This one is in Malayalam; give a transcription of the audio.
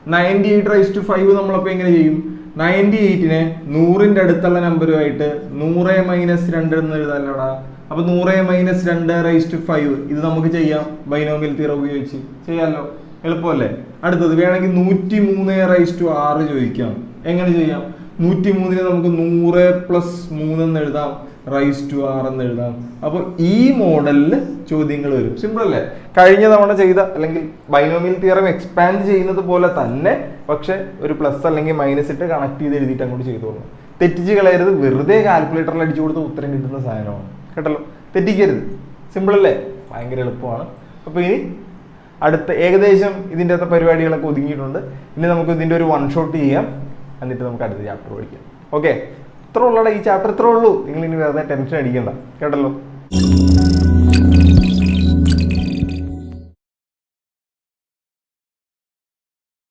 98/5 നമ്മളപ്പോൾ എങ്ങനെ ചെയ്യും? 98നെ 100ന്റെ അടുത്തുള്ള നമ്പറുമായിട്ട് 100 - 2 എന്ന് എഴുതാനോടാ. അപ്പൊ 100 - 2/5 ഇത് നമുക്ക് ചെയ്യാം ബൈനോമിയൽ തിയറം ഉപയോഗിച്ച് ചെയ്യാമല്ലോ. എളുപ്പമല്ലേ? അടുത്തത് വേണമെങ്കിൽ 103/6 ചോദിക്കാം. എങ്ങനെ ചെയ്യാം? 103നെ നമുക്ക് 100 + 3 എന്ന് എഴുതാം, ⁻6 എന്ന് എഴുതാം. അപ്പൊ ഈ മോഡലില് ചോദ്യങ്ങൾ വരും. സിമ്പിൾ അല്ലേ? കഴിഞ്ഞ തവണ ചെയ്ത അല്ലെങ്കിൽ ബൈനോമിയൽ തിയറം എക്സ്പാൻഡ് ചെയ്യുന്നത് പോലെ തന്നെ, പക്ഷെ ഒരു പ്ലസ് അല്ലെങ്കിൽ മൈനസ് ഇട്ട് കണക്ട് ചെയ്ത് എഴുതിയിട്ട് അങ്ങോട്ട് ചെയ്തോളൂ. തെറ്റിച്ച് കളയരുത്. വെറുതെ കാൽക്കുലേറ്ററിൽ അടിച്ചു കൊടുത്ത് ഉത്തരം കിട്ടുന്ന സാധനമാണ് കേട്ടല്ലോ. തെറ്റിക്കരുത്. സിമ്പിൾ അല്ലേ? ഭയങ്കര എളുപ്പമാണ്. അപ്പൊ ഇനി അടുത്ത ഏകദേശം ഇതിൻ്റെ അകത്തെ പരിപാടികളൊക്കെ ഒതുങ്ങിയിട്ടുണ്ട്. ഇനി നമുക്ക് ഇതിൻ്റെ ഒരു വൺ ഷോട്ട് ചെയ്യാം, എന്നിട്ട് നമുക്ക് അടുത്ത ചാപ്റ്റർ പഠിക്കാം. ഓക്കെ, ഇത്ര ഉള്ളടാ ഈ ചാപ്റ്റർ, ഇത്രേ ഉള്ളൂ. നിങ്ങൾ ഇനി വേറെ ടെൻഷൻ അടിക്കണ്ട കേട്ടല്ലോ.